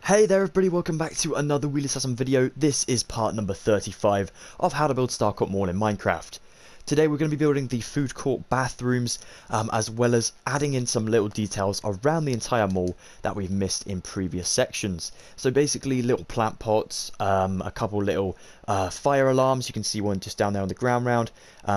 Hey there everybody, welcome back to another Wheelassassin video. This is part number 35 of how to build Starcourt Mall in Minecraft. Today we're going to be building the food court bathrooms, as well as adding in some little details around the entire mall that we've missed in previous sections. So basically little plant pots, a couple little fire alarms. You can see one just down there on the ground round,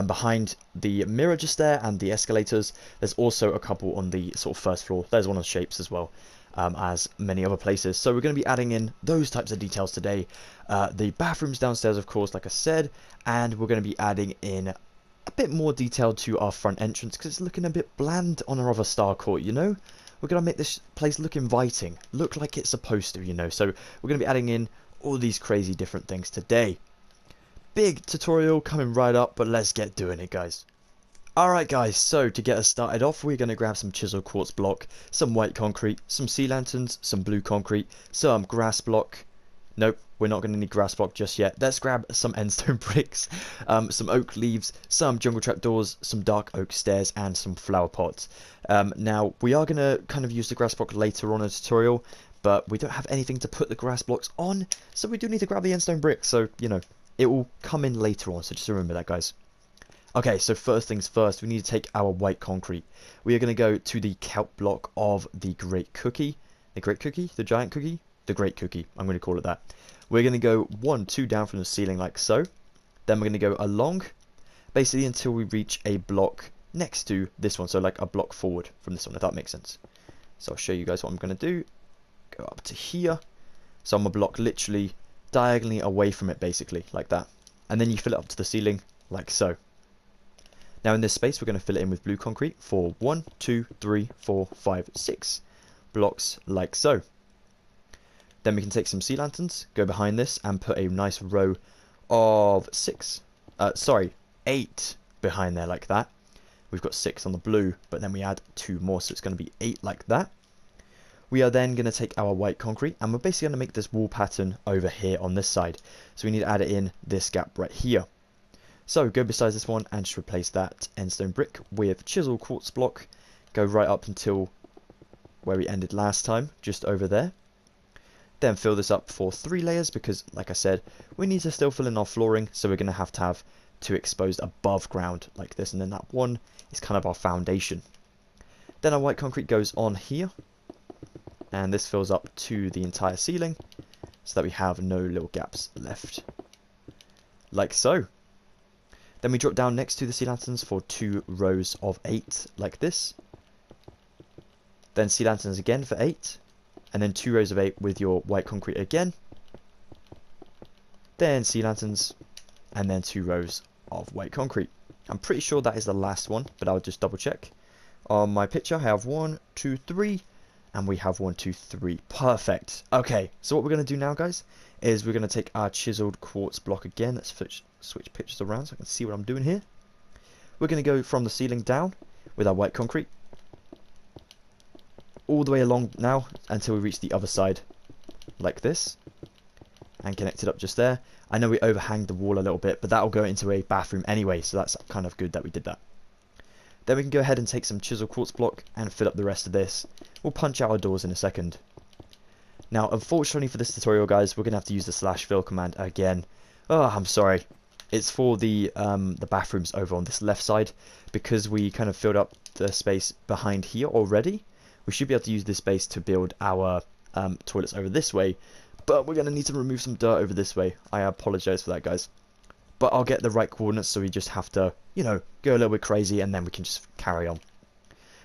behind the mirror just there, and the escalators. There's also a couple on the sort of first floor. There's one of the shapes as well. As many other places. So we're going to be adding in those types of details today. The bathrooms downstairs, of course, like I said, and we're going to be adding in a bit more detail to our front entrance because it's looking a bit bland on our other Starcourt, you know? We're going to make this place look inviting, look like it's supposed to, you know? So we're going to be adding in all these crazy different things today. Big tutorial coming right up, but let's get doing it, guys. Alright guys, so to get us started off, we're going to grab some chiseled quartz block, some white concrete, some sea lanterns, some blue concrete, some grass block. Nope, we're not going to need grass block just yet. Let's grab some endstone bricks, some oak leaves, some jungle trapdoors, some dark oak stairs, and some flower pots. Now, we are going to kind of use the grass block later on in the tutorial, but we don't have anything to put the grass blocks on, so we do need to grab the endstone bricks, so, you know, it will come in later on, so just remember that, guys. Okay, so first things first, we need to take our white concrete. We are going to go to the kelp block of the Great Cookie. The Great Cookie? The Giant Cookie? The Great Cookie. I'm going to call it that. We're going to go 1, 2 down from the ceiling like so. Then we're going to go along, basically until we reach a block next to this one. So like a block forward from this one, if that makes sense. So I'll show you guys what I'm going to do. Go up to here. So I'm a block literally diagonally away from it, basically, like that. And then you fill it up to the ceiling, like so. Now in this space, we're going to fill it in with blue concrete for 1, 2, 3, 4, 5, 6 blocks like so. Then we can take some sea lanterns, go behind this, and put a nice row of 8 behind there like that. We've got 6 on the blue, but then we add 2 more, so it's going to be 8 like that. We are then going to take our white concrete, and we're basically going to make this wall pattern over here on this side. So we need to add it in this gap right here. So go beside this one and just replace that endstone brick with chisel quartz block. Go right up until where we ended last time, just over there. Then fill this up for 3 layers because, like I said, we need to still fill in our flooring. So we're going to have 2 exposed above ground like this. And then that one is kind of our foundation. Then our white concrete goes on here. And this fills up to the entire ceiling so that we have no little gaps left. Like so. Then we drop down next to the sea lanterns for 2 rows of 8, like this. Then sea lanterns again for 8. And then 2 rows of 8 with your white concrete again. Then sea lanterns. And then 2 rows of white concrete. I'm pretty sure that is the last one, but I'll just double check. On my picture, I have 1, 2, 3. And we have 1, 2, 3. Perfect. Okay, so what we're going to do now, guys, is we're going to take our chiseled quartz block again. Let's switch pictures around so I can see what I'm doing here. We're going to go from the ceiling down with our white concrete all the way along now until we reach the other side like this and connect it up just there. I know we overhang the wall a little bit, but that will go into a bathroom anyway, so that's kind of good that we did that. Then we can go ahead and take some chisel quartz block and fill up the rest of this. We'll punch out our doors in a second. Now, unfortunately for this tutorial, guys, we're going to have to use the /fill command again. Oh, I'm sorry. It's for the bathrooms over on this left side. Because we kind of filled up the space behind here already, we should be able to use this space to build our toilets over this way. But we're going to need to remove some dirt over this way. I apologize for that, guys. But I'll get the right coordinates, so we just have to, you know, go a little bit crazy and then we can just carry on.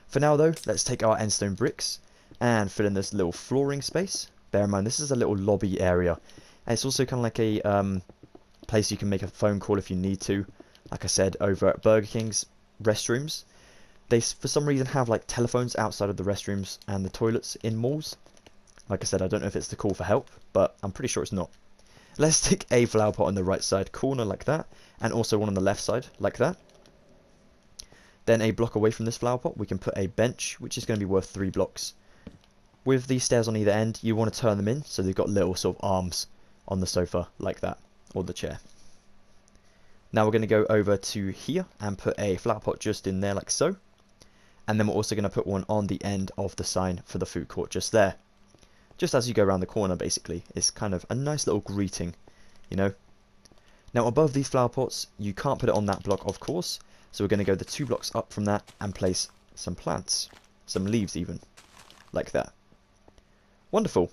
For now, though, let's take our endstone bricks and fill in this little flooring space. Bear in mind, this is a little lobby area. And it's also kind of like a place you can make a phone call if you need to. Like I said, over at Burger King's restrooms. They, for some reason, have like telephones outside of the restrooms and the toilets in malls. Like I said, I don't know if it's the call for help, but I'm pretty sure it's not. Let's stick a flower pot on the right side corner like that, and also one on the left side like that. Then a block away from this flower pot, we can put a bench, which is going to be worth 3 blocks. With these stairs on either end, you want to turn them in, so they've got little sort of arms on the sofa like that, or the chair. Now we're going to go over to here and put a flower pot just in there like so. And then we're also going to put one on the end of the sign for the food court just there. just as you go around the corner basically. It's kind of a nice little greeting, you know. Now above these flower pots, you can't put it on that block of course, so we're going to go the 2 blocks up from that and place some plants, some leaves even, like that. Wonderful.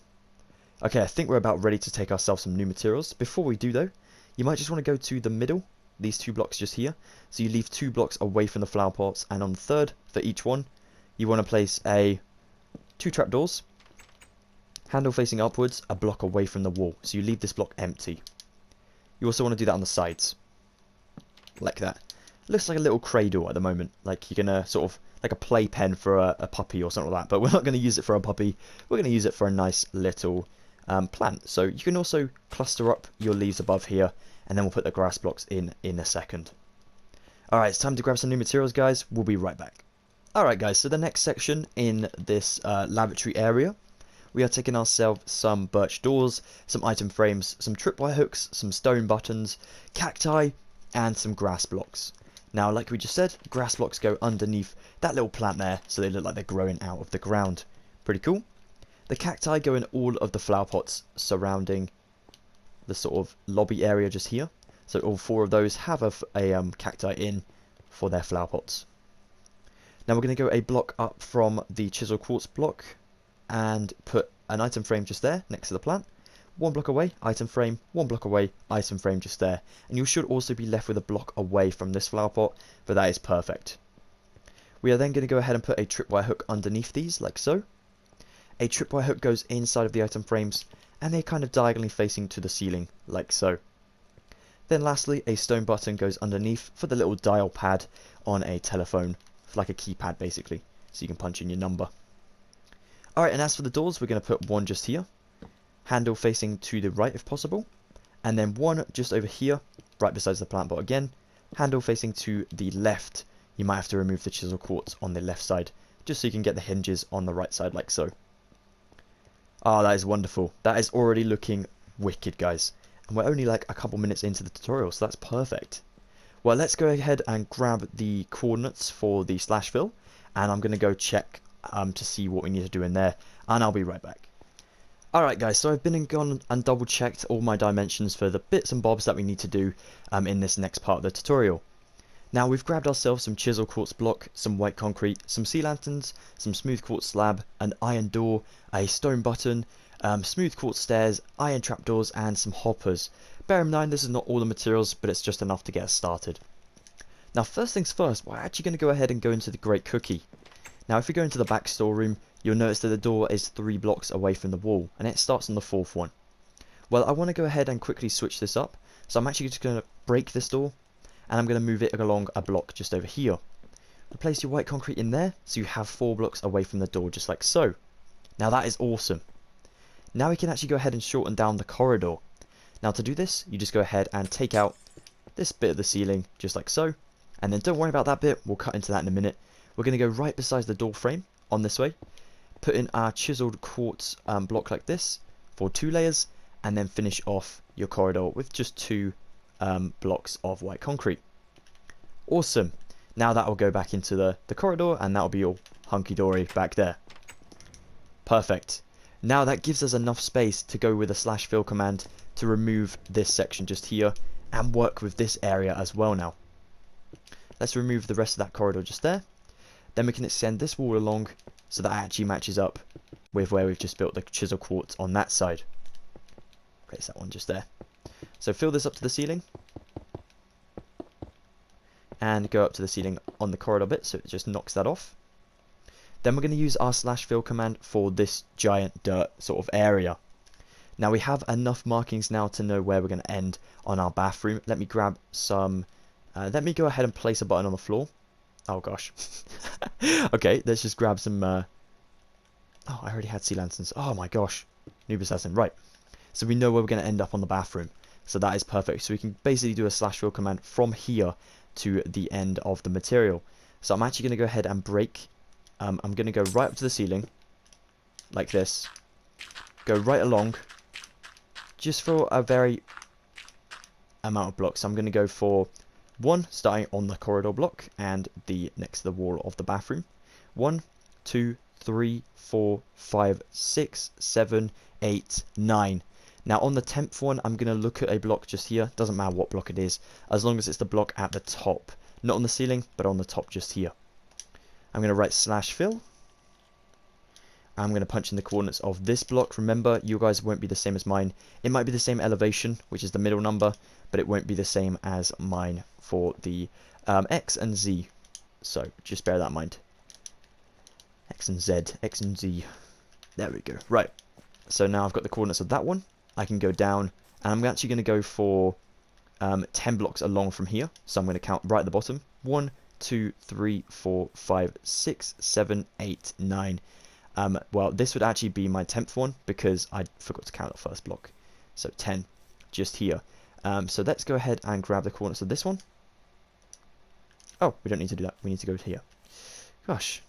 Okay, I think we're about ready to take ourselves some new materials. Before we do though, you might just want to go to the middle, these 2 blocks just here. So you leave 2 blocks away from the flower pots, and on the third, for each one, you want to place 2 trapdoors, handle facing upwards, a block away from the wall. So you leave this block empty. You also want to do that on the sides, like that. It looks like a little cradle at the moment, like you're going to sort of, like a playpen for a puppy or something like that. But we're not going to use it for a puppy, we're going to use it for a nice little plant. So you can also cluster up your leaves above here, and then we'll put the grass blocks in a second. Alright, it's time to grab some new materials, guys. We'll be right back. Alright guys, so the next section in this lavatory area, we are taking ourselves some birch doors, some item frames, some tripwire hooks, some stone buttons, cacti, and some grass blocks. Now, like we just said, grass blocks go underneath that little plant there, so they look like they're growing out of the ground. Pretty cool. The cacti go in all of the flower pots surrounding the sort of lobby area just here. So all 4 of those have a cacti in for their flower pots. Now we're going to go a block up from the chisel quartz block and put an item frame just there next to the plant. 1 block away, item frame, 1 block away, item frame just there. And you should also be left with a block away from this flower pot, but that is perfect. We are then going to go ahead and put a tripwire hook underneath these, like so. A tripwire hook goes inside of the item frames, and they're kind of diagonally facing to the ceiling, like so. Then lastly, a stone button goes underneath for the little dial pad on a telephone, like a keypad basically, so you can punch in your number. Alright, and as for the doors, we're going to put 1 just here, handle facing to the right if possible, and then 1 just over here, right besides the plant pot again, handle facing to the left. You might have to remove the chisel quartz on the left side, just so you can get the hinges on the right side like so. Ah, that is wonderful. That is already looking wicked, guys. And we're only like a couple minutes into the tutorial, so that's perfect. Well, let's go ahead and grab the coordinates for the slash fill, and I'm going to go check to see what we need to do in there, and I'll be right back. Alright guys, so I've been and gone and double checked all my dimensions for the bits and bobs that we need to do in this next part of the tutorial. Now we've grabbed ourselves some chisel quartz block, some white concrete, some sea lanterns, some smooth quartz slab, an iron door, a stone button, smooth quartz stairs, iron trapdoors, and some hoppers. Bear in mind this is not all the materials, but it's just enough to get us started. Now first things first, we're actually going to go ahead and go into the Great Cookie. Now if we go into the back storeroom, you'll notice that the door is 3 blocks away from the wall, and it starts on the 4th one. Well, I want to go ahead and quickly switch this up, so I'm actually just going to break this door, and I'm going to move it along a block just over here. Place your white concrete in there, so you have 4 blocks away from the door, just like so. Now that is awesome. Now we can actually go ahead and shorten down the corridor. Now to do this, you just go ahead and take out this bit of the ceiling, just like so. And then don't worry about that bit, we'll cut into that in a minute. We're going to go right beside the door frame, on this way. Put in our chiseled quartz block like this, for 2 layers. And then finish off your corridor with just 2 blocks of white concrete. Awesome. Now that will go back into the corridor, and that will be all hunky-dory back there. Perfect. Now that gives us enough space to go with a slash fill command to remove this section just here and work with this area as well now. Let's remove the rest of that corridor just there. Then we can extend this wall along so that actually matches up with where we've just built the chisel quartz on that side. Place that one just there. So fill this up to the ceiling. And go up to the ceiling on the corridor bit, so it just knocks that off. Then we're going to use our slash fill command for this giant dirt sort of area. Now we have enough markings now to know where we're going to end on our bathroom. Let me grab some, let me go ahead and place a button on the floor. Oh gosh. Okay, let's just grab some, oh I already had sea lanterns. Oh my gosh. Wheelassassin, right. So we know where we're going to end up on the bathroom. So that is perfect. So we can basically do a slash fill command from here to the end of the material. So I'm actually going to go ahead and break. I'm going to go right up to the ceiling, like this. Go right along, just for a very amount of blocks. So I'm going to go for 1, starting on the corridor block and the next to the wall of the bathroom. 1, 2, 3, 4, 5, 6, 7, 8, 9. Now on the 10th one, I'm going to look at a block just here. Doesn't matter what block it is, as long as it's the block at the top. Not on the ceiling, but on the top just here. I'm going to write /fill. I'm going to punch in the coordinates of this block. Remember, you guys won't be the same as mine. It might be the same elevation, which is the middle number, but it won't be the same as mine for the X and Z. So just bear that in mind. X and Z, X and Z. There we go. Right. So now I've got the coordinates of that one. I can go down, and I'm actually going to go for 10 blocks along from here. So I'm going to count right at the bottom. 1, 2, 3, 4, 5, 6, 7, 8, 9. Well, this would actually be my 10th one because I forgot to count the first block. So 10, just here. So let's go ahead and grab the coordinates of this one. Oh, we don't need to do that. We need to go here. Gosh.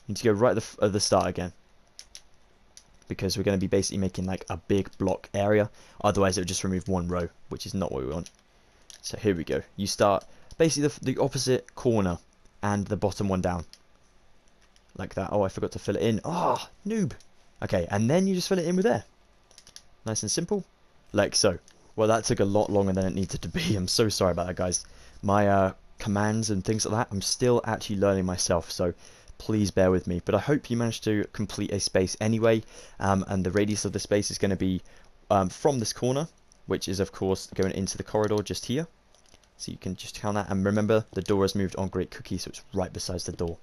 We need to go right at the start again. Because we're going to be basically making like a big block area. Otherwise, it would just remove one row, which is not what we want. So here we go. You start basically the opposite corner and the bottom one down. Like that. Oh, I forgot to fill it in. Oh, noob. Okay, and then you just fill it in with air. Nice and simple. Like so. Well, that took a lot longer than it needed to be. I'm so sorry about that, guys. My commands and things like that, I'm still actually learning myself, so please bear with me. But I hope you managed to complete a space anyway. And the radius of the space is going to be from this corner, which is, of course, going into the corridor just here. So you can just count that. And remember, the door has moved on Great Cookie, so it's right beside the door.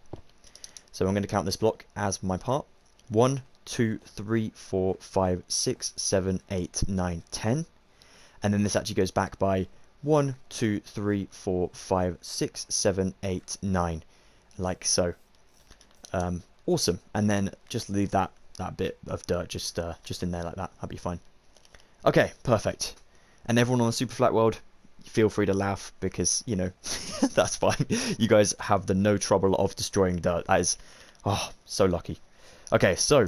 So I'm going to count this block as my part. 1, 2, 3, 4, 5, 6, 7, 8, 9, 10. And then this actually goes back by 1, 2, 3, 4, 5, 6, 7, 8, 9. Like so. Awesome. And then just leave that bit of dirt just in there like that. That'll be fine. Okay, perfect. And everyone on the Super Flat World, feel free to laugh because, you know, that's fine. You guys have the no trouble of destroying dirt. That is, oh, so lucky. Okay, so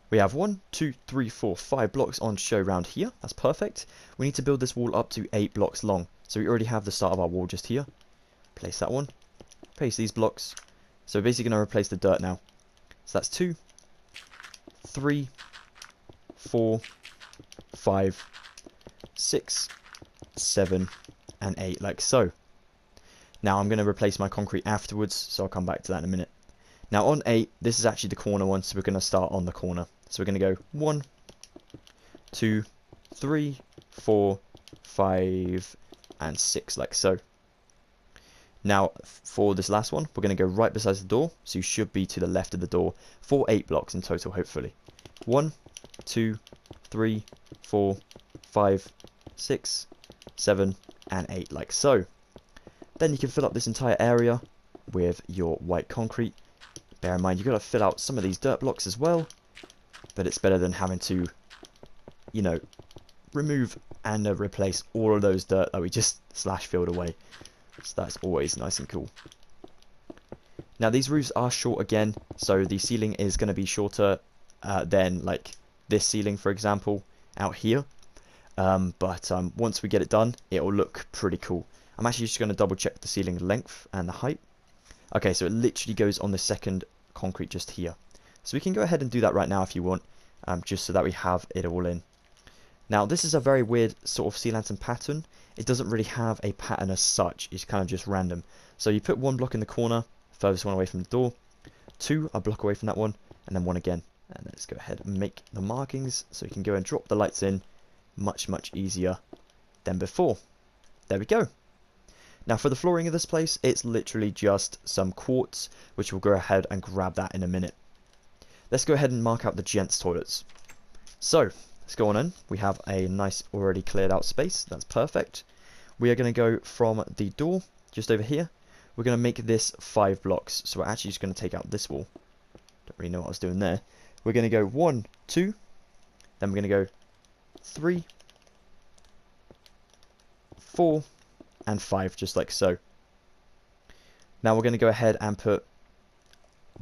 we have 1, 2, 3, 4, 5 blocks on show round here. That's perfect. We need to build this wall up to 8 blocks long. So we already have the start of our wall just here. Place that one. Place these blocks. So we're basically going to replace the dirt now. So that's 2, 3, 4, 5, 6, 7, and 8, like so. Now I'm going to replace my concrete afterwards, so I'll come back to that in a minute. Now on 8, this is actually the corner one, so we're going to start on the corner. So we're going to go 1, 2, 3, 4, 5, and 6, like so. Now, for this last one, we're going to go right beside the door, so you should be to the left of the door for 8 blocks in total, hopefully. 1, 2, 3, 4, 5, 6, 7, and 8, like so. Then you can fill up this entire area with your white concrete. Bear in mind, you've got to fill out some of these dirt blocks as well, but it's better than having to, you know, remove and replace all of those dirt that we just /filled away. So that's always nice and cool. Now these roofs are short again, so the ceiling is going to be shorter than like this ceiling, for example, out here. But once we get it done, it will look pretty cool. I'm actually just going to double check the ceiling length and the height. Okay, so it literally goes on the second concrete just here. So we can go ahead and do that right now if you want, just so that we have it all in. Now this is a very weird sort of sea lantern pattern. It doesn't really have a pattern as such, it's kind of just random. So you put 1 block in the corner, furthest one away from the door, 2 a block away from that one, and then 1 again. And let's go ahead and make the markings so you can go and drop the lights in much easier than before. There we go. Now for the flooring of this place, it's literally just some quartz, which we'll go ahead and grab that in a minute. Let's go ahead and mark out the gents' toilets. So let's go on in. We have a nice already cleared out space. That's perfect. We are going to go from the door just over here. We're going to make this 5 blocks. So we're actually just going to take out this wall. Don't really know what I was doing there. We're going to go 1, 2. Then we're going to go 3, 4, and 5, just like so. Now we're going to go ahead and put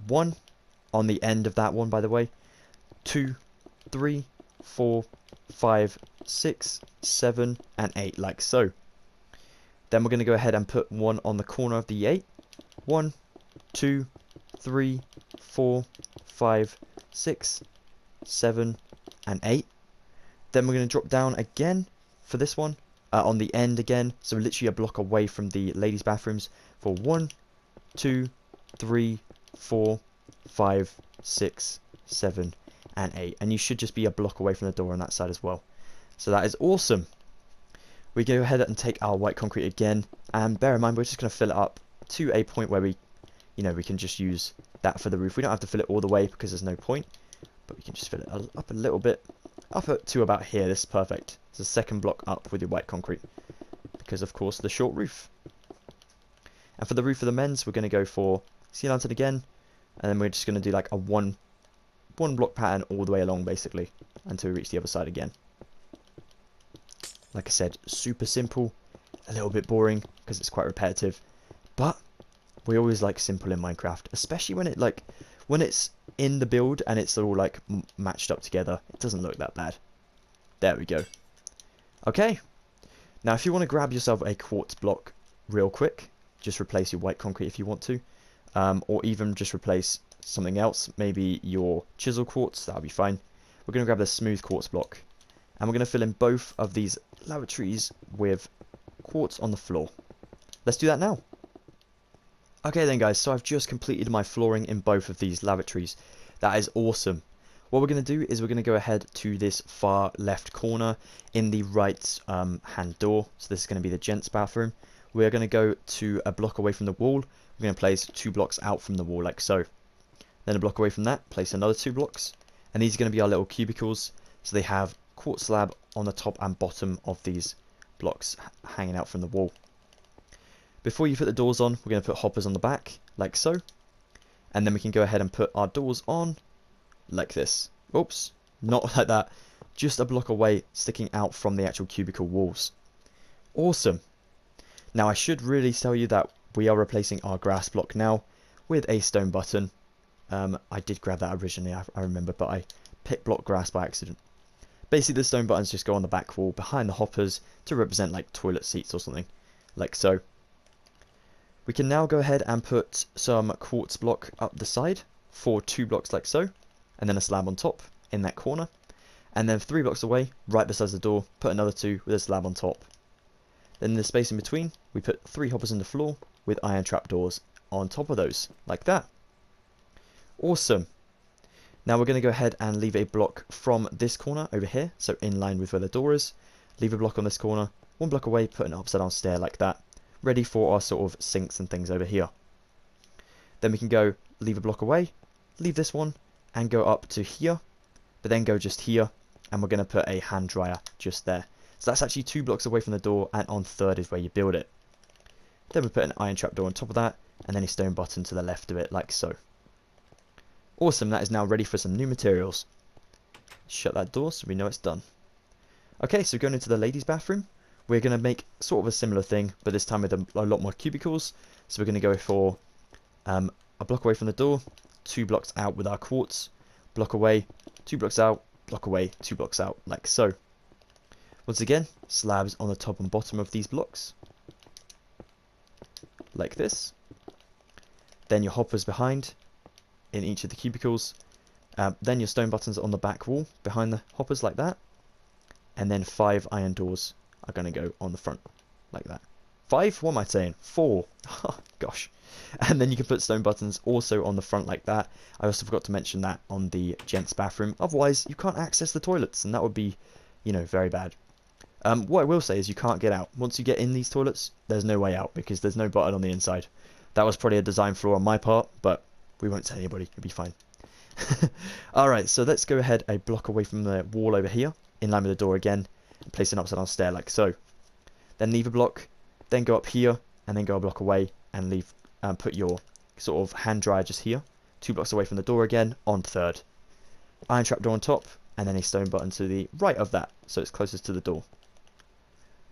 1 on the end of that one, by the way. 2, 3, 4, 5, 6, 7, and 8, like so. Then we're going to go ahead and put 1 on the corner of the 8. 1, 2, 3, 4, 5, 6, 7, and 8. Then we're going to drop down again for this one, on the end again, so literally a block away from the ladies' bathrooms for 1, 2, 3, 4, 5, 6, 7, and 8. And you should just be a block away from the door on that side as well. So that is awesome. We go ahead and take our white concrete again, and bear in mind we're just going to fill it up to a point where we can just use that for the roof. We don't have to fill it all the way because there's no point, but we can just fill it up a little bit, up to about here. This is perfect. It's the second block up with your white concrete, because of course the short roof. And for the roof of the men's, we're going to go for sea lantern again, and then we're just going to do like a one block pattern all the way along basically until we reach the other side again. Like I said, super simple, a little bit boring because it's quite repetitive, but we always like simple in Minecraft, especially when it's in the build and it's all like matched up together. It doesn't look that bad. There we go. Okay, now if you want to grab yourself a quartz block real quick, just replace your white concrete if you want to, or even just replace something else, maybe your chisel quartz, that'll be fine. We're going to grab the smooth quartz block, and we're going to fill in both of these lavatories with quartz on the floor. Let's do that now. Okay then guys, so I've just completed my flooring in both of these lavatories. That is awesome. What we're going to do is we're going to go ahead to this far left corner in the right hand door. So this is going to be the gents bathroom. We're going to go to a block away from the wall. We're going to place 2 blocks out from the wall like so. Then a block away from that, place another 2 blocks. And these are going to be our little cubicles. So they have quartz slab on the top and bottom of these blocks hanging out from the wall. Before you put the doors on, we're going to put hoppers on the back, like so. And then we can go ahead and put our doors on, like this. Oops, not like that. Just a block away, sticking out from the actual cubicle walls. Awesome. Now I should really tell you that we are replacing our grass block now with a stone button. I did grab that originally, I remember, but I picked block grass by accident. Basically the stone buttons just go on the back wall behind the hoppers to represent like toilet seats or something, like so. We can now go ahead and put some quartz block up the side for 2 blocks like so, and then a slab on top in that corner. And then 3 blocks away, right beside the door, put another 2 with a slab on top. Then in the space in between, we put 3 hoppers in the floor with iron trapdoors on top of those, like that. Awesome. Now we're going to go ahead and leave a block from this corner over here, so in line with where the door is. Leave a block on this corner, 1 block away, put an upside down stair like that, ready for our sort of sinks and things over here. Then we can go leave a block away, leave this one, and go up to here, but then go just here, and we're going to put a hand dryer just there. So that's actually 2 blocks away from the door, and on 3rd is where you build it. Then we put an iron trapdoor on top of that, and then a stone button to the left of it, like so. Awesome, that is now ready for some new materials. Shut that door so we know it's done. Okay, so going into the ladies' bathroom, we're going to make sort of a similar thing, but this time with a lot more cubicles. So we're going to go for a block away from the door, 2 blocks out with our quartz, block away, 2 blocks out, block away, 2 blocks out, like so. Once again, slabs on the top and bottom of these blocks, like this. Then your hoppers behind in each of the cubicles. Then your stone buttons on the back wall behind the hoppers like that. And then 5 iron doors are going to go on the front like that. 5? What am I saying? 4. Oh, gosh. And then you can put stone buttons also on the front like that. I also forgot to mention that on the gents bathroom. Otherwise, you can't access the toilets, and that would be, you know, very bad. What I will say is you can't get out. Once you get in these toilets, there's no way out because there's no button on the inside. That was probably a design flaw on my part, but we won't tell anybody. It'll be fine. Alright, so let's go ahead a block away from the wall over here, in line with the door again, and place an upside down stair like so. Then leave a block, then go up here, and then go a block away, and leave, put your sort of hand dryer just here, 2 blocks away from the door again, on 3rd. Iron trapdoor on top, and then a stone button to the right of that, so it's closest to the door.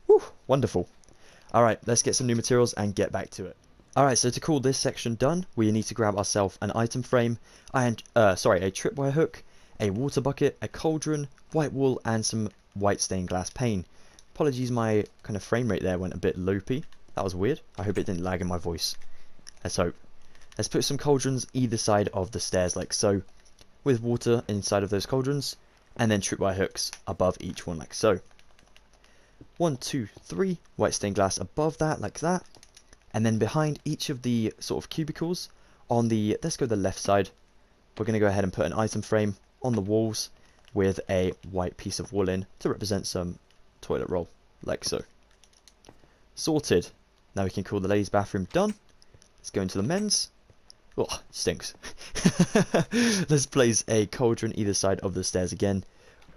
Whew, wonderful. Alright, let's get some new materials and get back to it. Alright, so to call this section done, we need to grab ourselves an item frame, a tripwire hook, a water bucket, a cauldron, white wool, and some white stained glass pane. Apologies, my kind of frame rate there went a bit loopy. That was weird. I hope it didn't lag in my voice. Let's hope. Let's put some cauldrons either side of the stairs like so, with water inside of those cauldrons, and then tripwire hooks above each one like so. 1, 2, 3 white stained glass above that like that, and then behind each of the sort of cubicles on the, let's go the left side, we're going to go ahead and put an item frame on the walls with a white piece of wool in to represent some toilet roll, like so. Sorted. Now we can call the ladies' bathroom done. Let's go into the men's. Oh, stinks. Let's place a cauldron either side of the stairs again.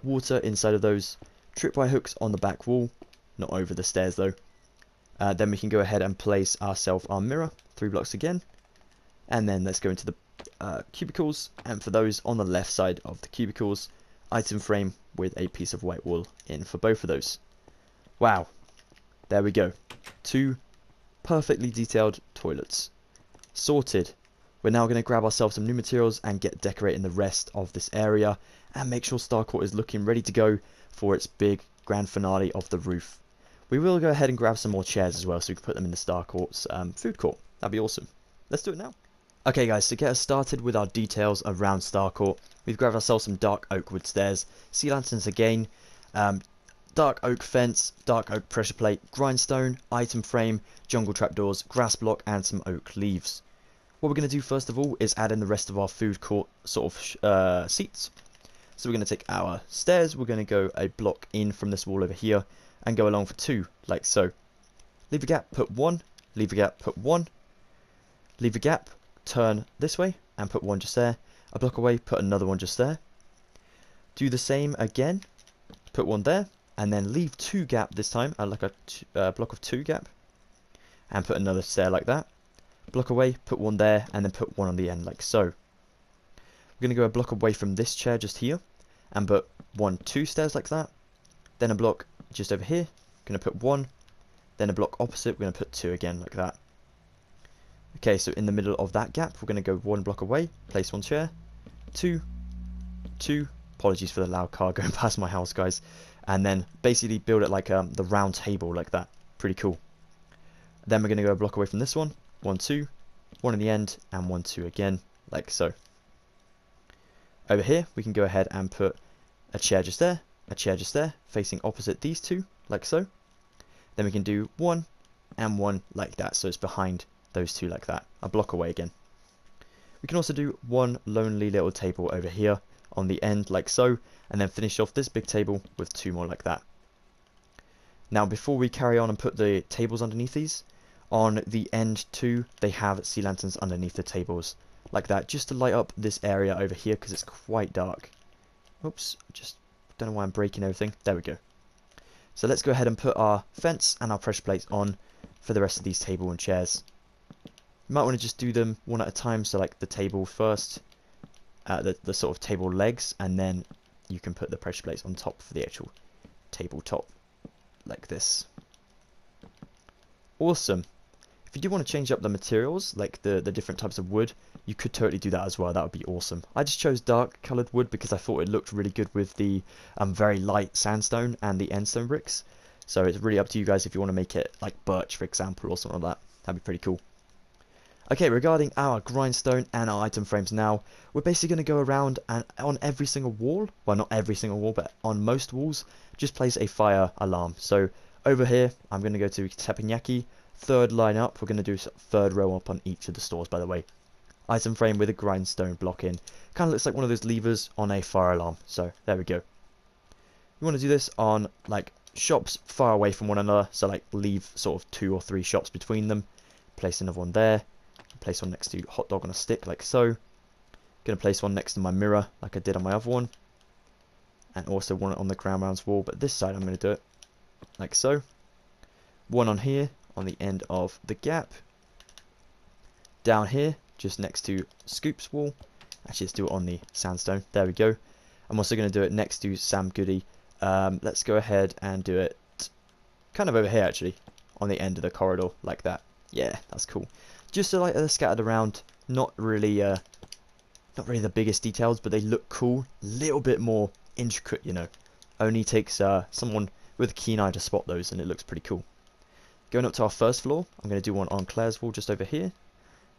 Water inside of those. Tripwire hooks on the back wall. Not over the stairs though. Then we can go ahead and place ourselves our mirror. 3 blocks again. And then let's go into the cubicles. And for those on the left side of the cubicles, item frame with a piece of white wool in for both of those. Wow. There we go. 2 perfectly detailed toilets. Sorted. We're now going to grab ourselves some new materials and get decorating the rest of this area and make sure Starcourt is looking ready to go for its big grand finale of the roof. We will go ahead and grab some more chairs as well so we can put them in the Starcourt's food court. That'd be awesome. Let's do it now. Okay guys, to get us started with our details around Starcourt, we've grabbed ourselves some dark oak wood stairs, sea lanterns again, dark oak fence, dark oak pressure plate, grindstone, item frame, jungle trapdoors, grass block and some oak leaves. What we're going to do first of all is add in the rest of our food court sort of seats. So we're going to take our stairs, we're going to go a block in from this wall over here and go along for 2, like so. Leave a gap, put 1, leave a gap, put 1, leave a gap, turn this way and put 1 just there. A block away, put another one just there. Do the same again, put 1 there, and then leave 2 gap this time, like a block of 2 gap, and put another stair like that. Block away, put 1 there, and then put 1 on the end like so. We're going to go a block away from this chair just here, and put 1, 2 stairs like that. Then a block just over here, going to put 1, then a block opposite, we're going to put 2 again like that. Okay, so in the middle of that gap, we're going to go 1 block away, place 1 chair, 2, 2, apologies for the loud car going past my house guys, and then basically build it like the round table like that, pretty cool. Then we're going to go a block away from this one, 1, 2, 1 in the end, and 1, 2 again, like so. Over here, we can go ahead and put a chair just there, a chair just there, facing opposite these 2, like so. Then we can do 1 and 1 like that, so it's behind those 2 like that, a block away again. We can also do 1 lonely little table over here on the end like so, and then finish off this big table with 2 more like that. Now before we carry on and put the tables underneath these, on the end too, they have sea lanterns underneath the tables like that, just to light up this area over here because it's quite dark. Oops, just don't know why I'm breaking everything. There we go. So let's go ahead and put our fence and our pressure plates on for the rest of these table and chairs. You might want to just do them one at a time, so like the table first, the sort of table legs, and then you can put the pressure plates on top for the actual tabletop, like this. Awesome. If you do want to change up the materials, like the different types of wood, you could totally do that as well. That would be awesome. I just chose dark coloured wood because I thought it looked really good with the very light sandstone and the endstone bricks. So it's really up to you guys if you want to make it like birch, for example, or something like that. That'd be pretty cool. Okay, regarding our grindstone and our item frames now, we're basically going to go around and on every single wall, well not every single wall, but on most walls, just place a fire alarm. So over here, I'm going to go to teppanyaki, 3rd line up, we're going to do 3rd row up on each of the stores by the way. Item frame with a grindstone block in. Kind of looks like one of those levers on a fire alarm, so there we go. You want to do this on like shops far away from one another, so like leave sort of 2 or 3 shops between them. Place another one there. Place one next to hot dog on a stick like so. Gonna place one next to my mirror like I did on my other one, and also one on the ground rounds wall, but this side I'm going to do it like so. One on here on the end of the gap, down here just next to Scoop's wall. Actually, let's do it on the sandstone. There we go. I'm also going to do it next to Sam Goody. Let's go ahead and do it kind of over here actually, on the end of the corridor like that. Yeah, that's cool. Just so like they're scattered around, not really the biggest details, but they look cool. A little bit more intricate, you know. Only takes someone with a keen eye to spot those, and it looks pretty cool. Going up to our first floor, I'm going to do one on Claire's wall just over here.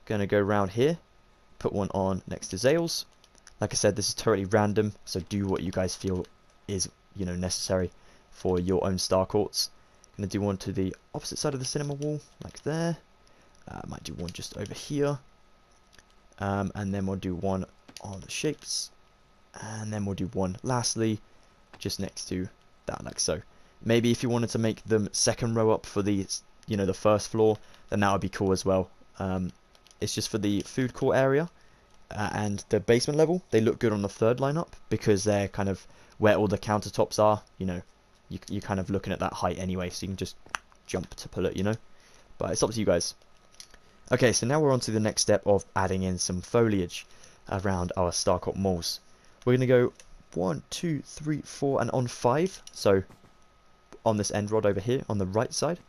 Gonna go around here, put one on next to Zales. Like I said, this is totally random, so do what you guys feel is, you know, necessary for your own Starcourts. Gonna do one to the opposite side of the cinema wall, like there. Might do one just over here. And then we'll do one on the shapes. And then we'll do one lastly, just next to that, like so. Maybe if you wanted to make them second row up for the, you know, the first floor, then that would be cool as well. It's just for the food court area and the basement level. They look good on the third line up because they're kind of where all the countertops are. You know, you're kind of looking at that height anyway, so you can just jump to pull it, you know. But it's up to you guys. Okay, so now we're on to the next step of adding in some foliage around our Starcourt malls. We're going to go 1, 2, 3, 4, and on 5. So on this end rod over here on the right side,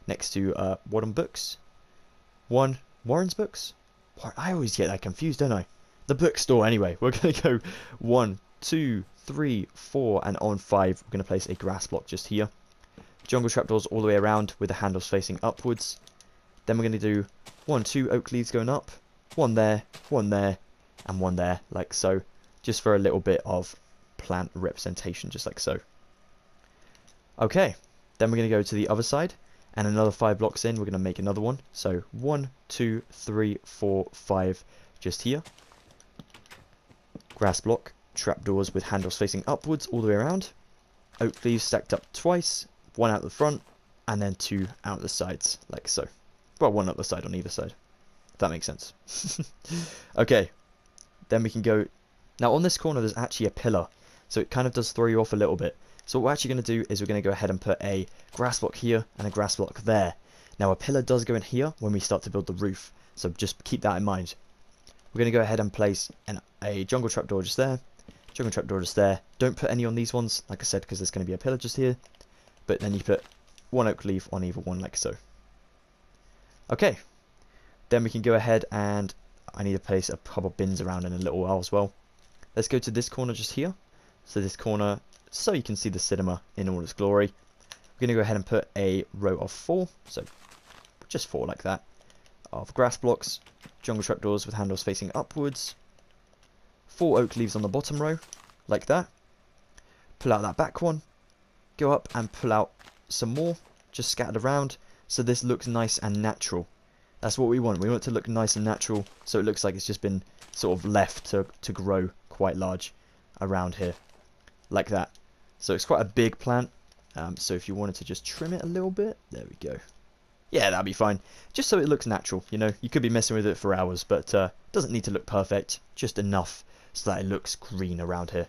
next to Warren Books. Warren's Books? I always get that confused, don't I? The bookstore, anyway. We're going to go 1, 2, 3, 4, and on 5, we're going to place a grass block just here. Jungle trapdoors all the way around with the handles facing upwards. Then we're going to do 1, 2 oak leaves going up, one there, and one there, like so. Just for a little bit of plant representation, just like so. Okay, then we're going to go to the other side, and another 5 blocks in, we're going to make another one. So 1, 2, 3, 4, 5, just here. Grass block, trapdoors with handles facing upwards all the way around. Oak leaves stacked up twice, one out the front, and then 2 out the sides, like so. Well, one up the side on either side, if that makes sense. Okay, then we can go. Now on this corner there's actually a pillar, so it kind of does throw you off a little bit. So what we're actually going to do is we're going to go ahead and put a grass block here and a grass block there. Now a pillar does go in here when we start to build the roof, so just keep that in mind. We're going to go ahead and place a jungle trapdoor just there, jungle trapdoor just there. Don't put any on these ones, like I said, because there's going to be a pillar just here. But then you put one oak leaf on either one, like so. Okay, then we can go ahead and I need to place a couple of bins around in a little while as well. Let's go to this corner just here. So this corner, so you can see the cinema in all its glory. We're going to go ahead and put a row of 4, so just 4 like that, of grass blocks, jungle trapdoors with handles facing upwards, 4 oak leaves on the bottom row, like that. Pull out that back one, go up and pull out some more, just scattered around. So this looks nice and natural. That's what we want. We want it to look nice and natural, so it looks like it's just been sort of left to grow quite large around here, like that. So it's quite a big plant. So if you wanted to just trim it a little bit, there we go. Yeah, that'd be fine. Just so it looks natural, you know. You could be messing with it for hours, but doesn't need to look perfect. Just enough so that it looks green around here.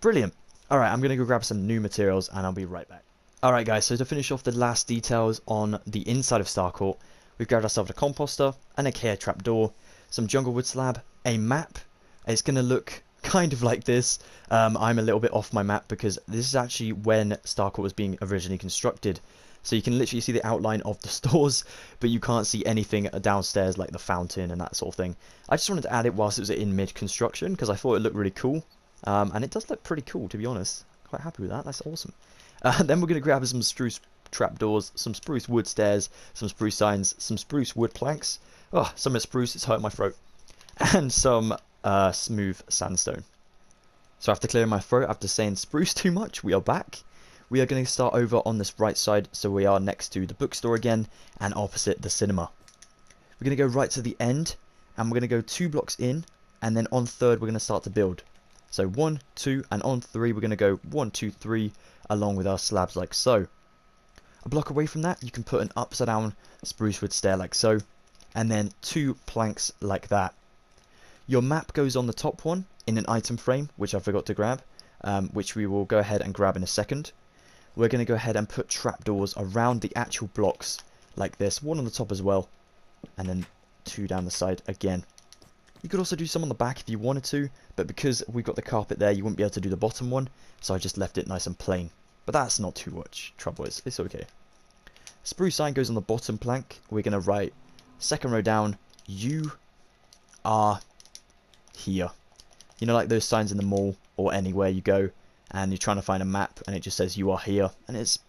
Brilliant. Alright, I'm going to go grab some new materials and I'll be right back. Alright guys, so to finish off the last details on the inside of Starcourt, we've grabbed ourselves a composter, an IKEA trapdoor, some jungle wood slab, a map. It's going to look kind of like this. I'm a little bit off my map because this is actually when Starcourt was being originally constructed. So you can literally see the outline of the stores, but you can't see anything downstairs like the fountain and that sort of thing. I just wanted to add it whilst it was in mid-construction because I thought it looked really cool. And it does look pretty cool, to be honest. Quite happy with that. That's awesome. Then we're going to grab some spruce trapdoors, some spruce wood stairs, some spruce signs, some spruce wood planks. Oh, some of spruce, it's hurting my throat. And some smooth sandstone. So after clearing my throat, after saying spruce too much, we are back. We are going to start over on this right side, so we are next to the bookstore again, and opposite the cinema. We're going to go right to the end, and we're going to go 2 blocks in, and then on 3rd we're going to start to build. So 1, 2, and on 3 we're going to go 1, 2, 3, along with our slabs like so. A block away from that, you can put an upside down spruce wood stair like so, and then 2 planks like that. Your map goes on the top one in an item frame, which I forgot to grab, which we will go ahead and grab in a second. We're going to go ahead and put trapdoors around the actual blocks like this, 1 on the top as well, and then 2 down the side again. You could also do some on the back if you wanted to, but because we've got the carpet there, you wouldn't be able to do the bottom one, so I just left it nice and plain. But that's not too much trouble, it's okay. Spruce sign goes on the bottom plank. We're going to write, 2nd row down, you are here. You know, like those signs in the mall or anywhere you go, and you're trying to find a map, and it just says you are here, and it's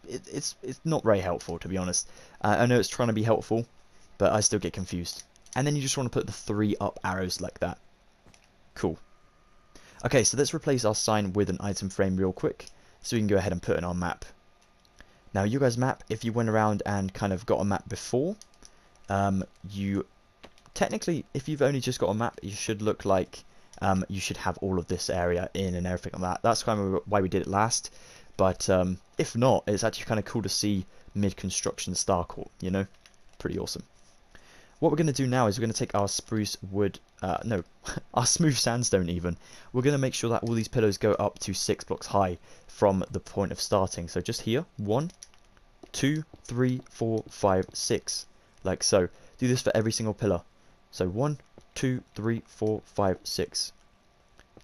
not very helpful, to be honest. I know it's trying to be helpful, but I still get confused. And then you just want to put the 3 up arrows like that. Cool. Okay, so let's replace our sign with an item frame real quick, so we can go ahead and put in our map. Now, you guys' map, if you went around and kind of got a map before, you technically, if you've only just got a map, you should look like you should have all of this area in and everything like that. That's kind of why we did it last. But if not, it's actually kind of cool to see mid-construction Starcourt, you know? Pretty awesome. What we're going to do now is we're going to take our spruce wood, no, our smooth sandstone even. We're going to make sure that all these pillars go up to 6 blocks high from the point of starting. So just here, 1, 2, 3, 4, 5, 6, like so. Do this for every single pillar. So 1, 2, 3, 4, 5, 6.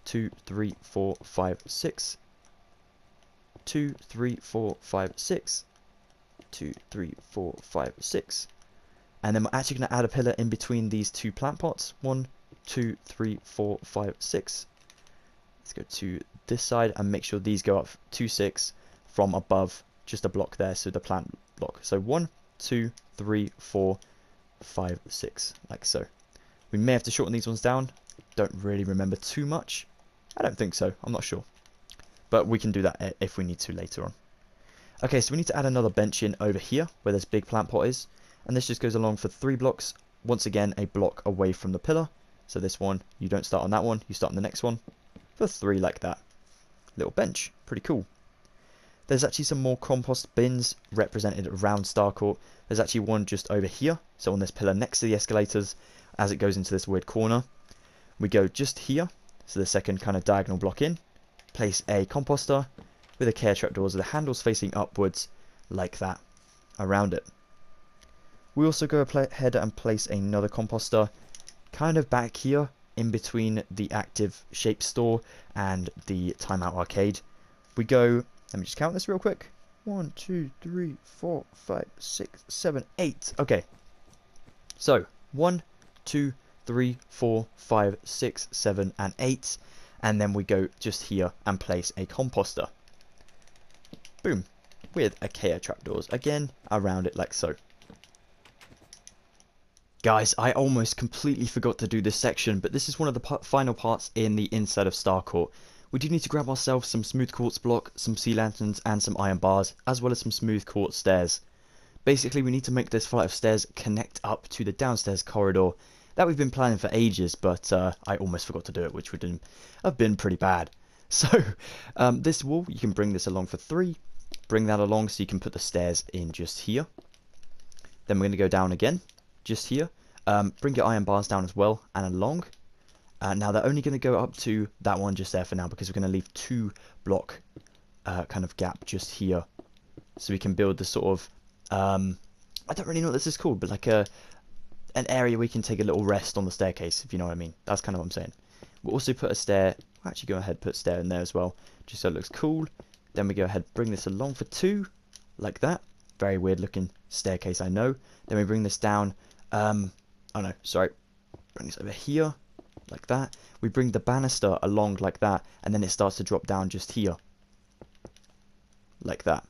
2, 3, 4, 5, 6. 2, 3, 4, 5, 6. 2, 3, 4, 5, 6. And then we're actually going to add a pillar in between these 2 plant pots. 1, 2, 3, 4, 5, 6. Let's go to this side and make sure these go up to 6 from above, just a block there, so the plant block. So 1, 2, 3, 4, 5, 6, like so. We may have to shorten these ones down. Don't really remember too much. I don't think so. I'm not sure. But we can do that if we need to later on. Okay, so we need to add another bench in over here where this big plant pot is. And this just goes along for 3 blocks. Once again, a block away from the pillar. So this one, you don't start on that one. You start on the next one. For 3 like that. Little bench. Pretty cool. There's actually some more compost bins represented around Starcourt. There's actually one just over here. So on this pillar next to the escalators as it goes into this weird corner. We go just here. So the second kind of diagonal block in. Place a composter with a care trapdoors with the handles facing upwards like that around it. We also go ahead and place another composter kind of back here in between the active shape store and the timeout arcade. We go, let me just count this real quick. 1, 2, 3, 4, 5, 6, 7, 8. Okay. So 1, 2, 3, 4, 5, 6, 7, and 8. And then we go just here and place a composter. Boom. With a care trapdoors again around it like so. Guys, I almost completely forgot to do this section, but this is one of the final parts in the inside of Starcourt. We do need to grab ourselves some smooth quartz block, some sea lanterns, and some iron bars, as well as some smooth quartz stairs. Basically, we need to make this flight of stairs connect up to the downstairs corridor that we've been planning for ages, but I almost forgot to do it, which would have been pretty bad. So, this wall, you can bring this along for 3. Bring that along so you can put the stairs in just here. Then we're going to go down again, just here. Bring your iron bars down as well, and along. Now, they're only going to go up to that one just there for now, because we're going to leave 2 block kind of gap just here. So we can build the sort of, I don't really know what this is called, but like an area we can take a little rest on the staircase, if you know what I mean. That's kind of what I'm saying. We'll also put a stair, we'll actually go ahead and put a stair in there as well, just so it looks cool. Then we go ahead, bring this along for 2, like that. Very weird looking staircase, I know. Then we bring this down, oh no, sorry. Bring this over here, like that. We bring the banister along like that, and then it starts to drop down just here. Like that.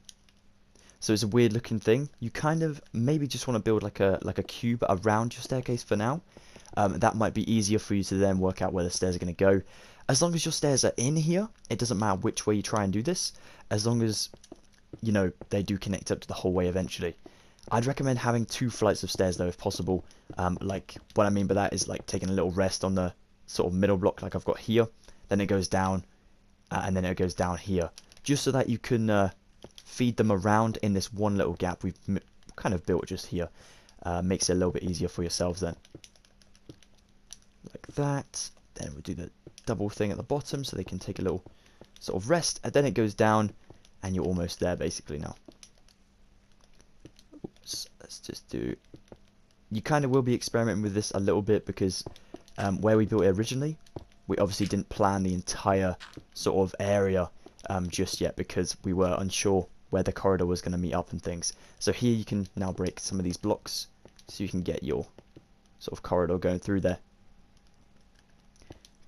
So it's a weird looking thing. You kind of maybe just want to build like a cube around your staircase for now. That might be easier for you to then work out where the stairs are going to go. As long as your stairs are in here, it doesn't matter which way you try and do this. As long as, you know, they do connect up to the whole way eventually. I'd recommend having 2 flights of stairs though if possible. Like what I mean by that is like taking a little rest on the sort of middle block like I've got here. Then it goes down and then it goes down here. Just so that you can feed them around in this one little gap we've kind of built just here. Makes it a little bit easier for yourselves then. Like that. Then we'll do the double thing at the bottom so they can take a little sort of rest. And then it goes down and you're almost there basically now. Oops, let's just do... You kind of will be experimenting with this a little bit because where we built it originally, we obviously didn't plan the entire sort of area just yet because we were unsure where the corridor was going to meet up and things. So here you can now break some of these blocks so you can get your sort of corridor going through there.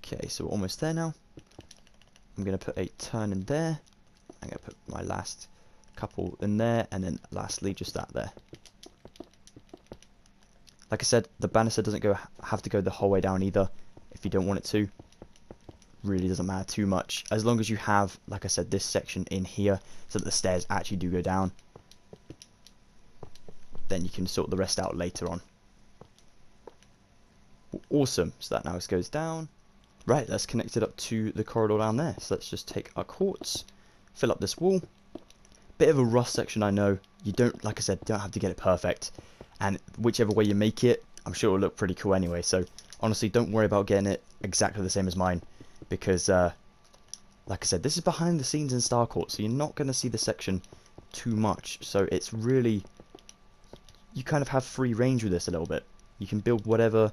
Okay, so we're almost there now. I'm going to put a turn in there. I'm going to put my last couple in there, and then lastly just that there. Like I said, the banister doesn't have to go the whole way down either if you don't want it to. Really doesn't matter too much, as long as you have, like I said, this section in here so that the stairs actually do go down. Then you can sort the rest out later on. Awesome. So that now goes down. Right, let's connect it up to the corridor down there. So let's just take our quartz, fill up this wall. Bit of a rough section, I know. You don't, like I said, don't have to get it perfect. And whichever way you make it, I'm sure it'll look pretty cool anyway. So honestly, don't worry about getting it exactly the same as mine. Because, like I said, this is behind the scenes in Starcourt. So you're not going to see the section too much. So it's really, you kind of have free range with this a little bit. You can build whatever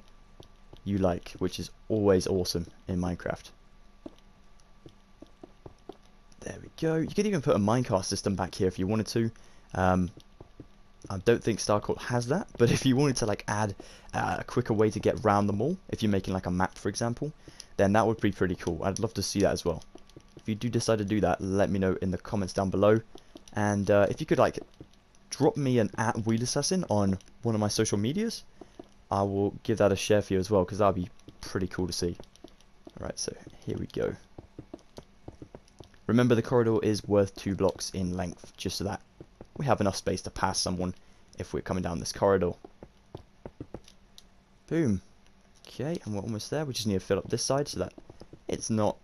you like, which is always awesome in Minecraft. There we go. You could even put a minecart system back here if you wanted to. I don't think Starcourt has that, but if you wanted to like add a quicker way to get around them all, if you're making like a map, for example, then that would be pretty cool. I'd love to see that as well. If you do decide to do that, let me know in the comments down below. And if you could like drop me an @Wheelassassin on one of my social medias, I will give that a share for you as well, because that would be pretty cool to see. Alright, so here we go. Remember, the corridor is worth 2 blocks in length, just so that we have enough space to pass someone if we're coming down this corridor. Boom. Okay, and we're almost there. We just need to fill up this side so that it's not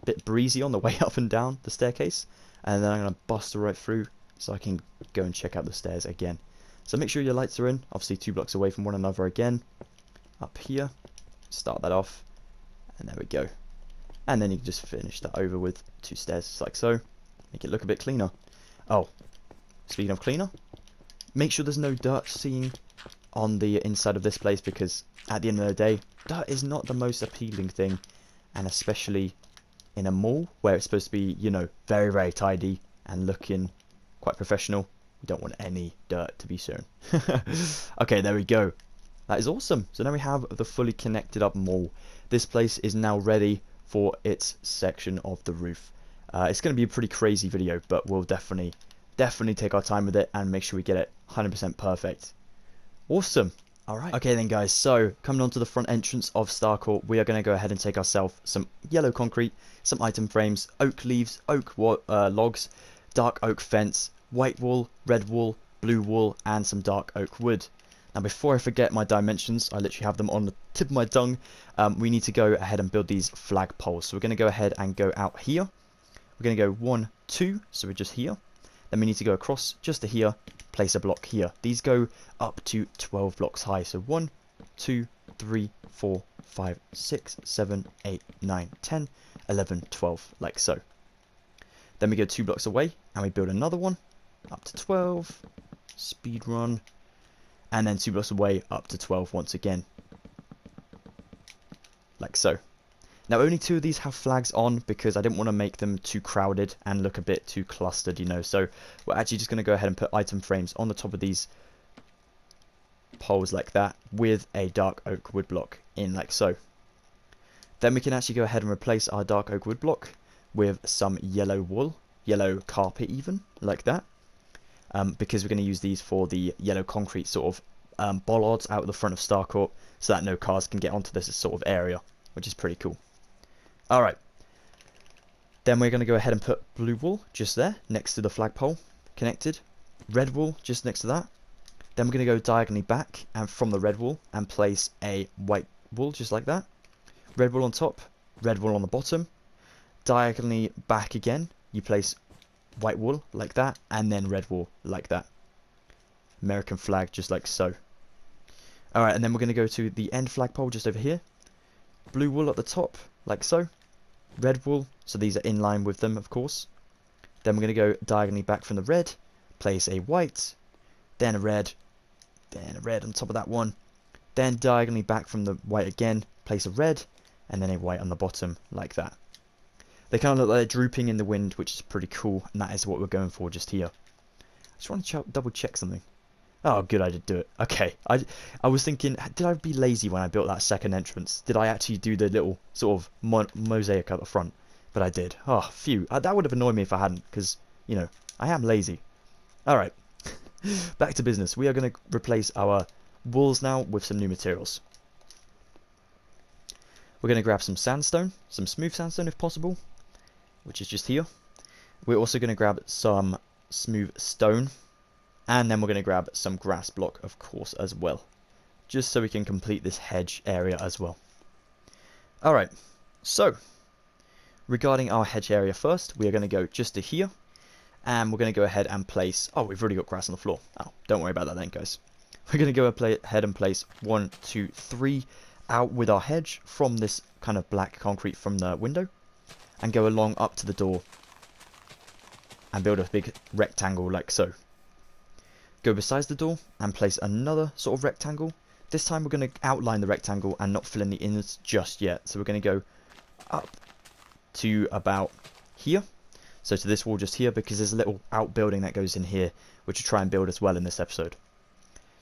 a bit breezy on the way up and down the staircase. And then I'm going to bust right through so I can go and check out the stairs again. So make sure your lights are in, obviously 2 blocks away from one another again. Up here, start that off, and there we go. And then you can just finish that over with 2 stairs, just like so. Make it look a bit cleaner. Oh, speaking of cleaner, make sure there's no dirt seen on the inside of this place, because at the end of the day, dirt is not the most appealing thing, and especially in a mall where it's supposed to be, you know, very, very tidy and looking quite professional. You don't want any dirt to be shown. Okay, there we go. That is awesome. So now we have the fully connected up mall. This place is now ready for its section of the roof. It's going to be a pretty crazy video, but we'll definitely take our time with it and make sure we get it 100% perfect. Awesome. Alright. Okay then guys, so coming on to the front entrance of Starcourt, we are going to go ahead and take ourselves some yellow concrete, some item frames, oak leaves, oak logs, dark oak fence, white wool, red wool, blue wool, and some dark oak wood. Now before I forget my dimensions, I literally have them on the tip of my tongue, we need to go ahead and build these flagpoles. So we're going to go ahead and go out here. We're going to go 1, 2, so we're just here. Then we need to go across just to here, place a block here. These go up to 12 blocks high. So 1, 2, 3, 4, 5, 6, 7, 8, 9, 10, 11, 12, like so. Then we go 2 blocks away and we build another one up to 12, speed run, and then 2 blocks away up to 12 once again, like so. Now only 2 of these have flags on because I didn't want to make them too crowded and look a bit too clustered, you know. So we're actually just going to go ahead and put item frames on the top of these poles like that with a dark oak wood block in, like so. Then we can actually go ahead and replace our dark oak wood block with some yellow wool, yellow carpet even, like that. Because we're going to use these for the yellow concrete sort of bollards out the front of Starcourt, so that no cars can get onto this sort of area, which is pretty cool. Alright, then we're going to go ahead and put blue wool just there, next to the flagpole, connected. Red wool just next to that. Then we're going to go diagonally back and from the red wool and place a white wool just like that. Red wool on top, red wool on the bottom. Diagonally back again, you place white wool like that, and then red wool like that. American flag just like so. Alright, and then we're going to go to the end flagpole just over here. Blue wool at the top, like so. Red wool, so these are in line with them, of course. Then we're going to go diagonally back from the red, place a white, then a red on top of that one. Then diagonally back from the white again, place a red, and then a white on the bottom, like that. They kind of look like they're drooping in the wind, which is pretty cool, and that is what we're going for just here. I just want to double check something. Oh, good, I did do it. Okay, I was thinking, did I be lazy when I built that second entrance? Did I actually do the little sort of mosaic at the front? But I did. Oh, phew. That would have annoyed me if I hadn't, because, you know, I am lazy. Alright, back to business. We are going to replace our walls now with some new materials. We're going to grab some sandstone, some smooth sandstone if possible, which is just here. We're also going to grab some smooth stone, and then we're going to grab some grass block, of course, as well, just so we can complete this hedge area as well. Alright, so regarding our hedge area first, we are going to go just to here, and we're going to go ahead and place... Oh, we've already got grass on the floor. Oh, don't worry about that then, guys. We're going to go ahead and place 1, 2, 3 out with our hedge from this kind of black concrete from the window, and go along up to the door and build a big rectangle like so. Go beside the door and place another sort of rectangle. This time we're going to outline the rectangle and not fill in the innards just yet. So we're going to go up to about here. So to this wall just here, because there's a little outbuilding that goes in here, which we'll try and build as well in this episode.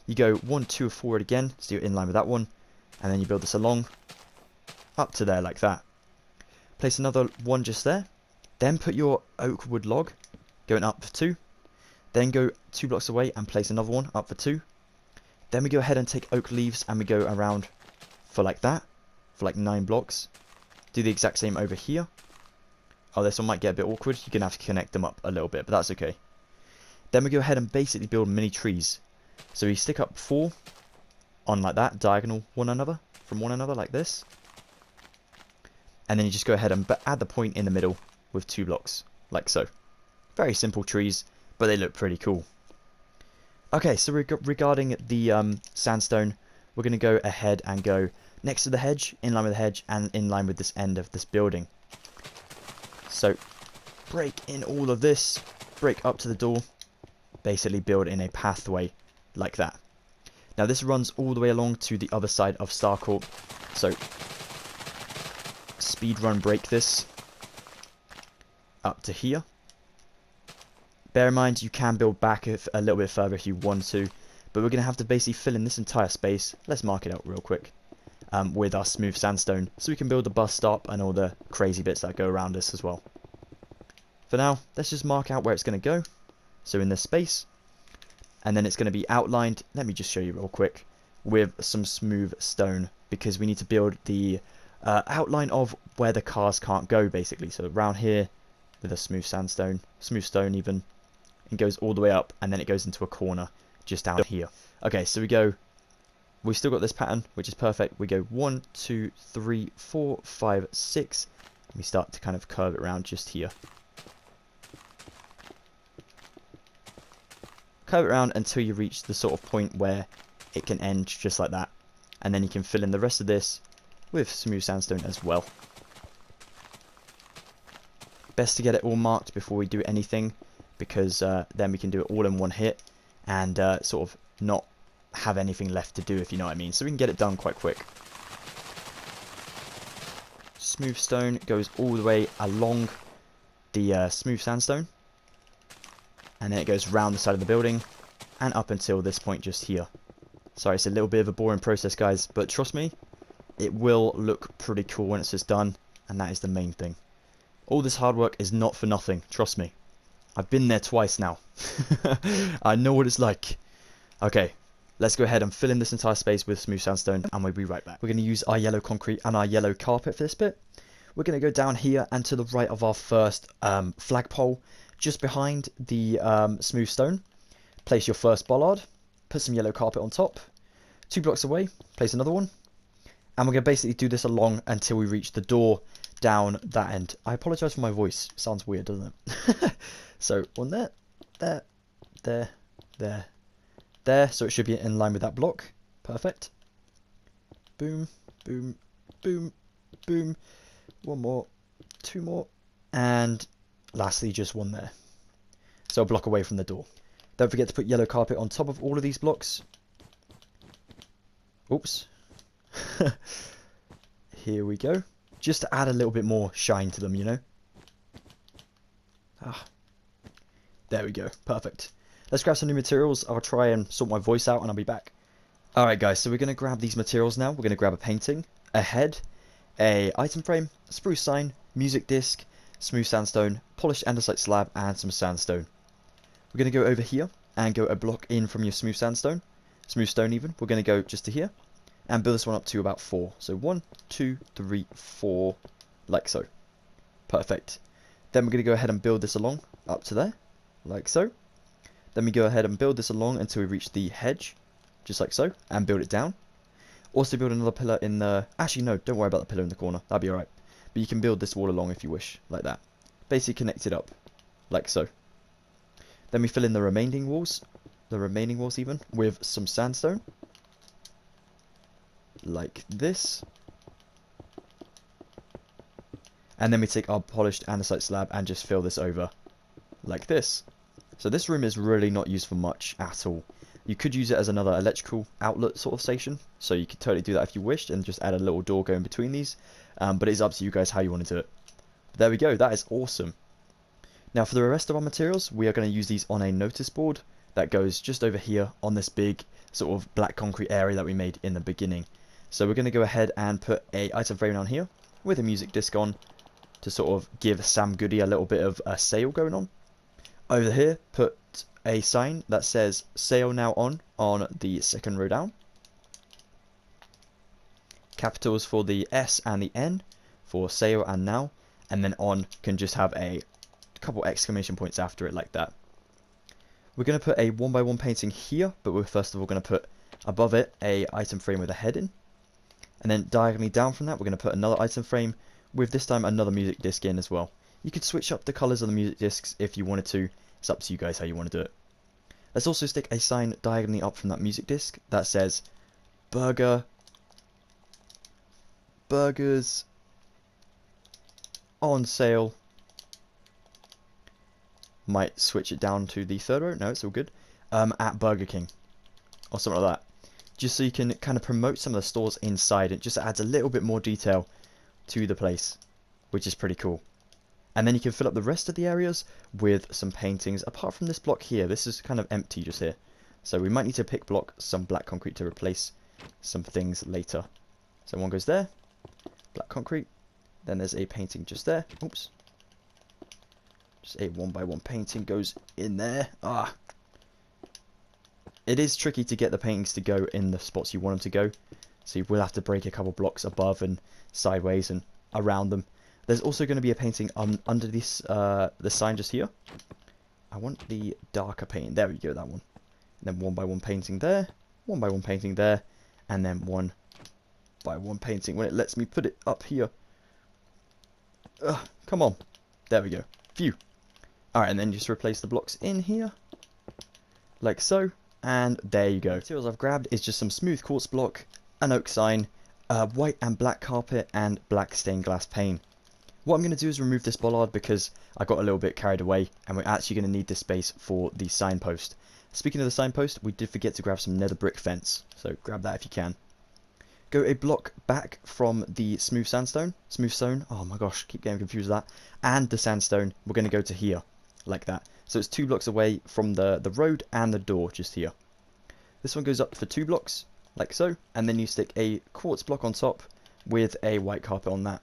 You go 1, 2 forward again, so you're in line with that one. And then you build this along, up to there like that. Place another one just there. Then put your oak wood log, going up for 2. Then go 2 blocks away and place another one up for 2. Then we go ahead and take oak leaves and we go around for like that, for like 9 blocks. Do the exact same over here. Oh, this one might get a bit awkward. You're going to have to connect them up a little bit, but that's okay. Then we go ahead and basically build mini trees. So we stick up 4 on like that, diagonal from one another like this. And then you just go ahead and add the point in the middle with 2 blocks, like so. Very simple trees, but they look pretty cool. Okay, so regarding the sandstone, we're going to go ahead and go next to the hedge, in line with the hedge, and in line with this end of this building. So, break in all of this, break up to the door, basically build in a pathway like that. Now this runs all the way along to the other side of Starcourt, so speed run break this up to here. Bear in mind you can build back a little bit further if you want to, but we're going to have to basically fill in this entire space. Let's mark it out real quick with our smooth sandstone, so we can build the bus stop and all the crazy bits that go around us as well. For now, let's just mark out where it's going to go. So in this space, and then it's going to be outlined, let me just show you real quick, with some smooth stone, because we need to build the outline of where the cars can't go, basically. So around here, with a smooth stone even, it goes all the way up, and then it goes into a corner just down here. Okay, so we've still got this pattern, which is perfect. We go 1, 2, 3, 4, 5, 6, and we start to kind of curve it around just here. Curve it around until you reach the sort of point where it can end just like that, and then you can fill in the rest of this with smooth sandstone as well. Best to get it all marked before we do anything, because then we can do it all in one hit and sort of not have anything left to do, if you know what I mean. So we can get it done quite quick. Smooth stone goes all the way along the smooth sandstone, and then it goes round the side of the building and up until this point just here. Sorry, it's a little bit of a boring process, guys, but trust me, it will look pretty cool when it's just done, and that is the main thing. All this hard work is not for nothing, trust me. I've been there twice now. I know what it's like. Okay, let's go ahead and fill in this entire space with smooth sandstone, and we'll be right back. We're going to use our yellow concrete and our yellow carpet for this bit. We're going to go down here and to the right of our first flagpole, just behind the smooth stone. Place your first bollard, put some yellow carpet on top. 2 blocks away, place another one. And we're going to basically do this along until we reach the door down that end. I apologise for my voice. Sounds weird, doesn't it? So, one there, there, there, there, there. So it should be in line with that block. Perfect. Boom, boom, boom, boom. 1 more, 2 more. And lastly, just 1 there. So a block away from the door. Don't forget to put yellow carpet on top of all of these blocks. Oops. Here we go. Just to add a little bit more shine to them, you know. There we go. Perfect. Let's grab some new materials. I'll try and sort my voice out and I'll be back. Alright guys, so we're going to grab these materials now. We're going to grab a painting, a head, a item frame, a spruce sign, music disc, smooth sandstone, polished andesite slab, and some sandstone. We're going to go over here and go a block in from your smooth sandstone. smooth stone even. We're going to go just to here and build this one up to about 4. So 1, 2, 3, 4, like so. Perfect. Then we're going to go ahead and build this along up to there, like so. Then we go ahead and build this along until we reach the hedge, just like so, and build it down. Also build another pillar in the... Actually, no, don't worry about the pillar in the corner. That'll be alright. But you can build this wall along if you wish, like that. Basically connect it up, like so. Then we fill in the remaining walls even, with some sandstone. Like this. And then we take our polished andesite slab and just fill this over, like this. So this room is really not used for much at all. You could use it as another electrical outlet sort of station, so you could totally do that if you wished and just add a little door going between these, but it's up to you guys how you want to do it. But there we go, that is awesome. Now for the rest of our materials, we are going to use these on a notice board that goes just over here on this big sort of black concrete area that we made in the beginning. So we're going to go ahead and put a item frame down here with a music disc on to sort of give Sam Goody a little bit of a sale going on. Over here, put a sign that says sale now on the second row down. Capitals for the S and the N for sale and now, and then on can just have a couple exclamation points after it like that. We're going to put a 1x1 painting here, but we're first of all going to put above it a item frame with a head in, and then diagonally down from that we're going to put another item frame with this time another music disc in as well. You could switch up the colours of the music discs if you wanted to. It's up to you guys how you want to do it. Let's also stick a sign diagonally up from that music disc that says burgers on sale. Might switch it down to the third row. No, it's all good. At Burger King or something like that. Just so you can kind of promote some of the stores inside. It just adds a little bit more detail to the place, which is pretty cool. And then you can fill up the rest of the areas with some paintings. Apart from this block here, this is kind of empty just here. So we might need to pick block some black concrete to replace some things later. So one goes there, black concrete. Then there's a painting just there. Oops. Just a 1x1 painting goes in there. Ah. It is tricky to get the paintings to go in the spots you want them to go. So you will have to break a couple blocks above and sideways and around them. There's also going to be a painting under this the sign just here. I want the darker painting. There we go, that one. And then 1x1 painting there, 1x1 painting there, and then 1x1 painting when it lets me put it up here. Come on. There we go. Phew. Alright, and then just replace the blocks in here. Like so. And there you go. The materials I've grabbed is just some smooth quartz block, an oak sign, white and black carpet, and black stained glass pane. What I'm going to do is remove this bollard because I got a little bit carried away and we're actually going to need this space for the signpost. Speaking of the signpost, we did forget to grab some nether brick fence, so grab that if you can. Go a block back from the smooth stone, oh my gosh, keep getting confused with that, and the sandstone, we're going to go to here, like that. So it's 2 blocks away from the road and the door, just here. This one goes up for 2 blocks, like so, and then you stick a quartz block on top with a white carpet on that.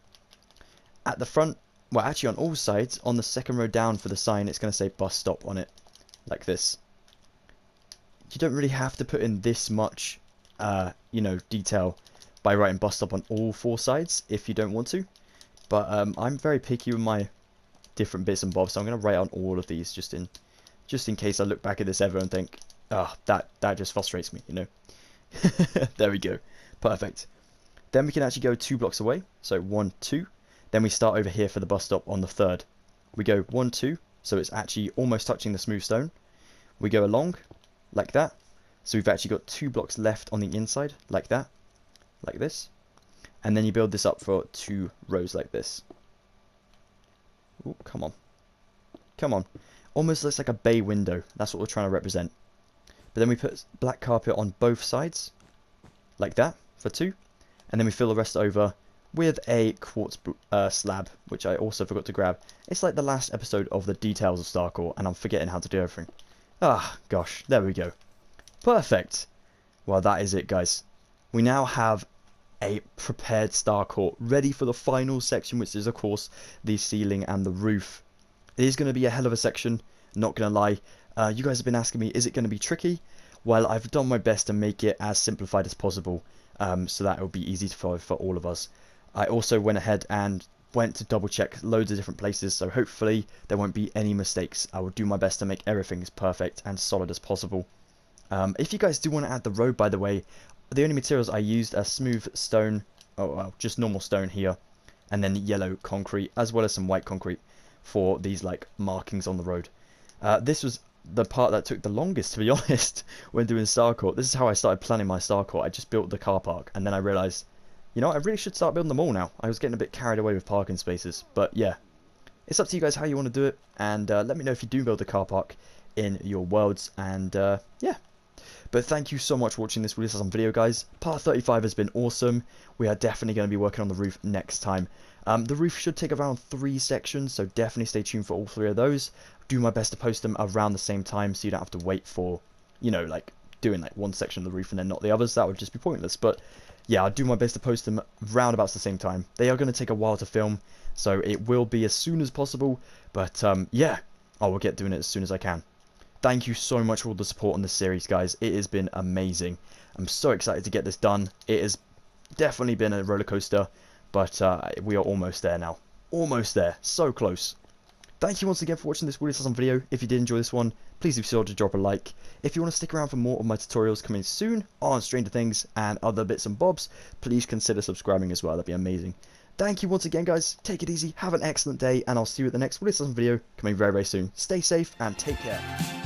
At the front, well actually on all sides, on the second row down for the sign, it's going to say bus stop on it, like this. You don't really have to put in this much, you know, detail by writing bus stop on all 4 sides if you don't want to. But I'm very picky with my different bits and bobs, so I'm going to write on all of these just in case I look back at this ever and think, that just frustrates me, you know. There we go, perfect. Then we can actually go 2 blocks away, so 1, 2. Then we start over here for the bus stop on the third. We go 1, 2, so it's actually almost touching the smooth stone. We go along, like that. So we've actually got 2 blocks left on the inside, like that, like this. And then you build this up for 2 rows like this. Ooh, come on. Come on. Almost looks like a bay window. That's what we're trying to represent. But then we put black carpet on both sides, like that, for 2. And then we fill the rest over with a quartz slab, which I also forgot to grab. It's like the last episode of the details of Starcourt, and I'm forgetting how to do everything. Ah, gosh, there we go. Perfect. Well, that is it, guys. We now have a prepared Starcourt, ready for the final section, which is, of course, the ceiling and the roof. It is going to be a hell of a section, not going to lie. You guys have been asking me, is it going to be tricky? well, I've done my best to make it as simplified as possible, so that it will be easy to follow for all of us. I also went ahead and went to double check loads of different places, so hopefully there won't be any mistakes. I will do my best to make everything as perfect and solid as possible. If you guys do want to add the road, by the way, the only materials I used are smooth stone, oh well, just normal stone here, and then yellow concrete, as well as some white concrete for these like markings on the road. This was the part that took the longest, to be honest, when doing Starcourt. This is how I started planning my Starcourt. I just built the car park, and then I realised, you know, I really should start building them all now. I was getting a bit carried away with parking spaces, but yeah. It's up to you guys how you want to do it, and let me know if you do build a car park in your worlds, and yeah. But thank you so much for watching this Wheelassassin video, guys. Part 35 has been awesome. We are definitely going to be working on the roof next time. The roof should take around 3 sections, so definitely stay tuned for all 3 of those. Do my best to post them around the same time, so you don't have to wait for, you know, like doing like one section of the roof and then not the others. That would just be pointless. But yeah, I'll do my best to post them round about the same time. They are going to take a while to film, so it will be as soon as possible. But yeah, I will get doing it as soon as I can. Thank you so much for all the support on this series, guys. It has been amazing. I'm so excited to get this done. It has definitely been a roller coaster, but we are almost there now. Almost there. So close. Thank you once again for watching this Wheelassassin video. If you did enjoy this one, please be sure to drop a like. If you want to stick around for more of my tutorials coming soon on Stranger Things and other bits and bobs, please consider subscribing as well. That'd be amazing. Thank you once again, guys. Take it easy. Have an excellent day, and I'll see you at the next Wheelassassin video coming very, very soon. Stay safe and take care.